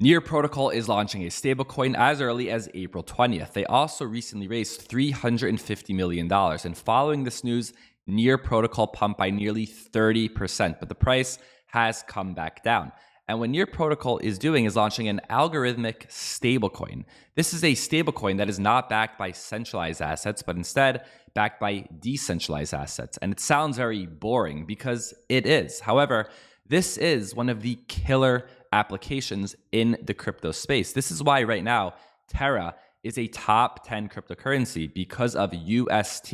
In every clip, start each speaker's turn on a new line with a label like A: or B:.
A: Near Protocol is launching a stablecoin as early as April 20th. They also recently raised $350 million. And following this news, Near Protocol pumped by nearly 30%, but the price has come back down. And what Near Protocol is doing is launching an algorithmic stablecoin. This is a stablecoin that is not backed by centralized assets, but instead backed by decentralized assets. And it sounds very boring because it is. However, this is one of the killer applications in the crypto space. This is why right now Terra is a top 10 cryptocurrency because of UST,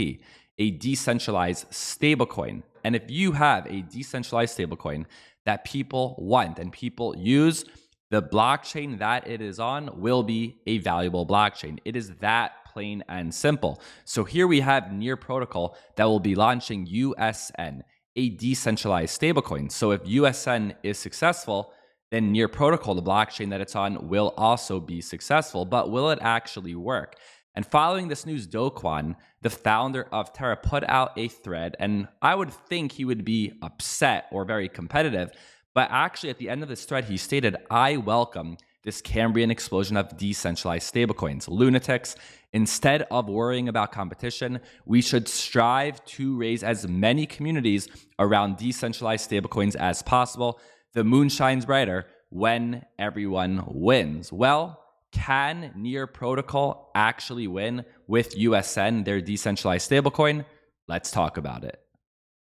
A: a decentralized stablecoin. And if you have a decentralized stablecoin that people want and people use, the blockchain that it is on will be a valuable blockchain. It is that plain and simple. So here we have Near Protocol that will be launching USN, a decentralized stablecoin. So if USN is successful, then Near Protocol, the blockchain that it's on, will also be successful. But will it actually work? And following this news, Do Kwon, the founder of Terra, put out a thread, and I would think he would be upset or very competitive. But actually, at the end of this thread, he stated, "I welcome this Cambrian explosion of decentralized stablecoins. Lunatics, instead of worrying about competition, we should strive to raise as many communities around decentralized stablecoins as possible. The moon shines brighter when everyone wins." Well, can Near Protocol actually win with USN, their decentralized stablecoin? Let's talk about it.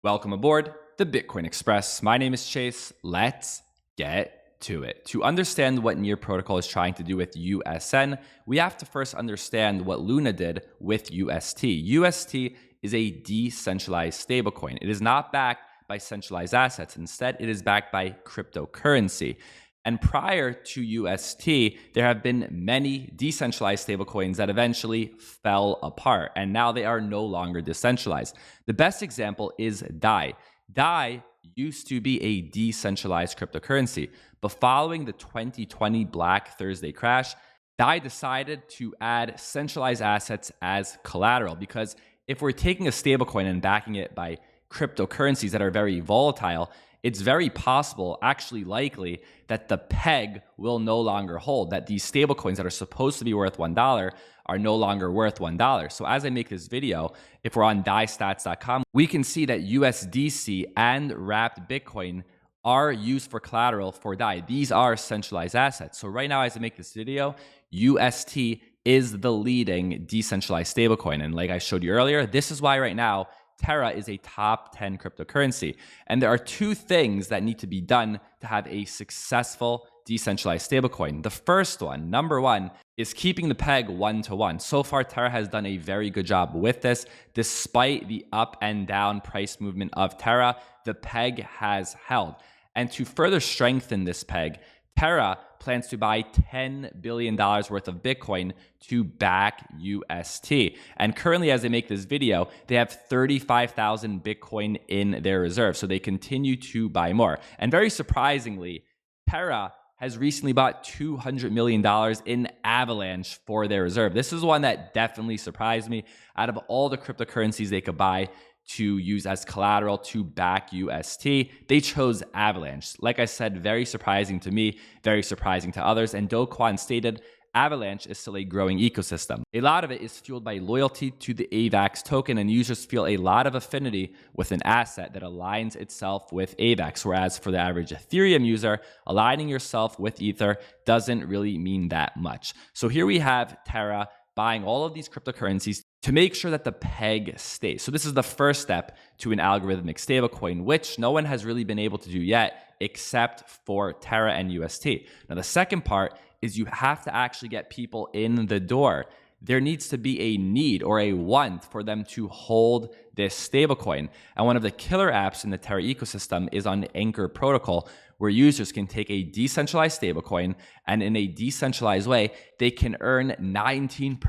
A: Welcome aboard the Bitcoin Express. My name is Chase. Let's get to it. To understand what Near Protocol is trying to do with USN, we have to first understand what Luna did with UST. UST is a decentralized stablecoin. It is not backed by centralized assets. Instead, it is backed by cryptocurrency. And prior to UST, there have been many decentralized stablecoins that eventually fell apart, and now they are no longer decentralized. The best example is DAI. DAI used to be a decentralized cryptocurrency, but following the 2020 Black Thursday crash, DAI decided to add centralized assets as collateral, because if we're taking a stablecoin and backing it by cryptocurrencies that are very volatile, it's very possible, actually likely, that the peg will no longer hold, that these stablecoins that are supposed to be worth $1 are no longer worth $1. So as I make this video, if we're on DAIstats.com, we can see that USDC and Wrapped Bitcoin are used for collateral for DAI. These are centralized assets. So right now, as I make this video, UST is the leading decentralized stablecoin. And like I showed you earlier, this is why right now, Terra is a top 10 cryptocurrency. And there are two things that need to be done to have a successful decentralized stablecoin. The first one, number one, is keeping the peg 1-to-1. So far, Terra has done a very good job with this. Despite the up and down price movement of Terra, the peg has held. And to further strengthen this peg, Terra plans to buy $10 billion worth of Bitcoin to back UST. And currently, as I make this video, they have 35,000 Bitcoin in their reserve. So they continue to buy more. And very surprisingly, Terra has recently bought $200 million in Avalanche for their reserve. This is one that definitely surprised me. Out of all the cryptocurrencies they could buy to use as collateral to back UST, they chose Avalanche. Like I said, very surprising to me, very surprising to others. And Do Kwon stated, Avalanche is still a growing ecosystem. A lot of it is fueled by loyalty to the AVAX token, and users feel a lot of affinity with an asset that aligns itself with AVAX. Whereas for the average Ethereum user, aligning yourself with Ether doesn't really mean that much. So here we have Terra buying all of these cryptocurrencies to make sure that the peg stays. So this is the first step to an algorithmic stablecoin, which no one has really been able to do yet except for Terra and UST. Now, the second part is you have to actually get people in the door. There needs to be a need or a want for them to hold this stablecoin. And one of the killer apps in the Terra ecosystem is on Anchor Protocol, where users can take a decentralized stablecoin and in a decentralized way, they can earn 19%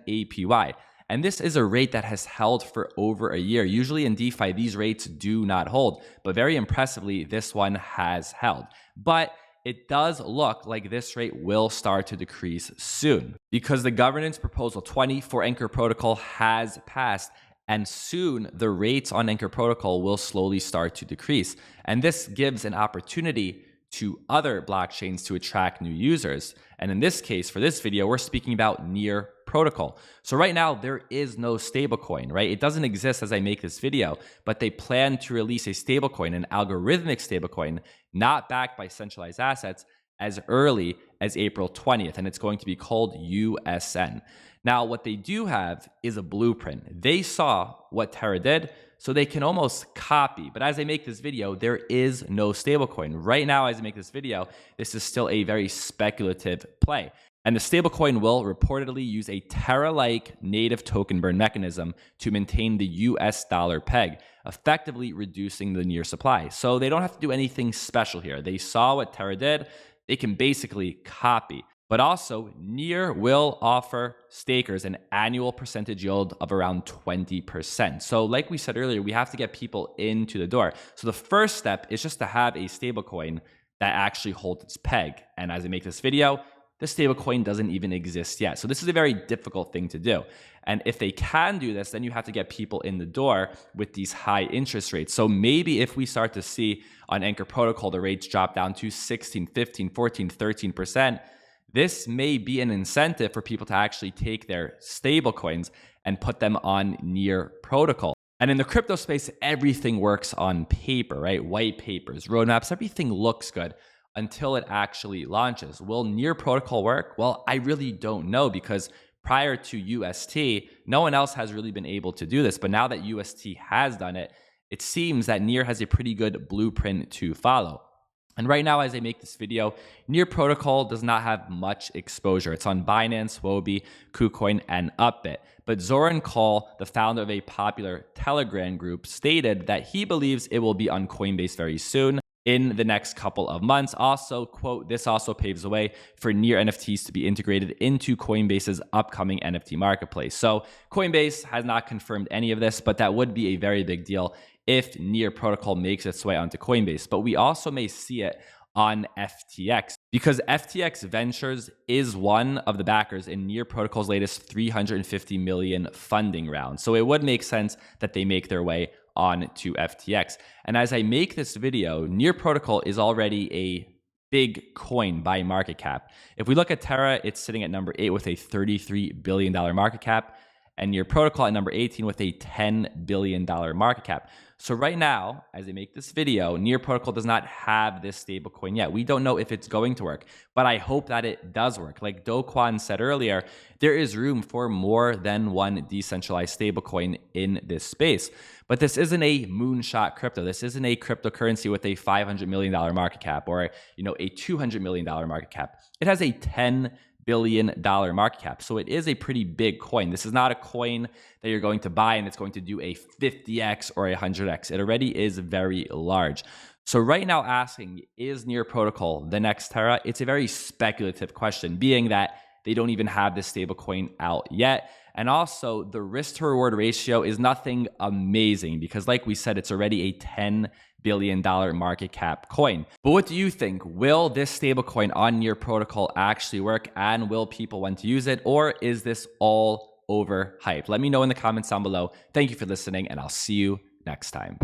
A: APY. And this is a rate that has held for over a year. Usually in DeFi, these rates do not hold, but very impressively, this one has held. But it does look like this rate will start to decrease soon because the governance proposal 20 for Anchor Protocol has passed, and soon the rates on Anchor Protocol will slowly start to decrease. And this gives an opportunity to other blockchains to attract new users. And in this case, for this video, we're speaking about Near Protocol. So right now, there is no stablecoin, right? It doesn't exist as I make this video, but they plan to release a stablecoin, an algorithmic stablecoin, not backed by centralized assets, as early as April 20th, and it's going to be called USN. Now, what they do have is a blueprint. They saw what Terra did, so they can almost copy. But as I make this video, there is no stablecoin. Right now, as I make this video, this is still a very speculative play. And the stablecoin will reportedly use a Terra-like native token burn mechanism to maintain the US dollar peg, effectively reducing the Near supply. So they don't have to do anything special here. They saw what Terra did. They can basically copy. But also, Near will offer stakers an annual percentage yield of around 20%. So like we said earlier, we have to get people into the door. So the first step is just to have a stablecoin that actually holds its peg. And as I make this video, the stablecoin doesn't even exist yet. So this is a very difficult thing to do. And if they can do this, then you have to get people in the door with these high interest rates. So maybe if we start to see on Anchor Protocol, the rates drop down to 16, 15, 14, 13%, this may be an incentive for people to actually take their stablecoins and put them on Near Protocol. And in the crypto space, everything works on paper, right? White papers, roadmaps, everything looks good until it actually launches. Will Near Protocol work? Well, I really don't know, because prior to UST, no one else has really been able to do this. But now that UST has done it, it seems that Near has a pretty good blueprint to follow. And right now, as I make this video, Near Protocol does not have much exposure. It's on Binance, Huobi, KuCoin, and Upbit. But Zoran Call, the founder of a popular Telegram group, stated that he believes it will be on Coinbase very soon, in the next couple of months. Also, quote, this also paves the way for Near NFTs to be integrated into Coinbase's upcoming NFT marketplace. So Coinbase has not confirmed any of this, but that would be a very big deal if Near Protocol makes its way onto Coinbase. But we also may see it on FTX, because FTX Ventures is one of the backers in Near Protocol's latest $350 million funding round. So it would make sense that they make their way on to FTX. And as I make this video, Near Protocol is already a big coin by market cap. If we look at Terra, it's sitting at number 8 with a $33 billion market cap, and Near Protocol at number 18 with a $10 billion market cap. So right now, as I make this video, Near Protocol does not have this stablecoin yet. We don't know if it's going to work, but I hope that it does work. Like Do Kwon said earlier, there is room for more than one decentralized stablecoin in this space. But this isn't a moonshot crypto. This isn't a cryptocurrency with a $500 million market cap or, a $200 million market cap. It has a $10 billion market cap. So it is a pretty big coin. This is not a coin that you're going to buy and it's going to do a 50x or a 100x. It already is very large. So right now, asking, is Near Protocol the next Terra? It's a very speculative question, being that they don't even have this stablecoin out yet. And also, the risk to reward ratio is nothing amazing because, like we said, it's already a $10 billion market cap coin. But what do you think? Will this stablecoin on Near Protocol actually work, and will people want to use it, or is this all overhyped? Let me know in the comments down below. Thank you for listening, and I'll see you next time.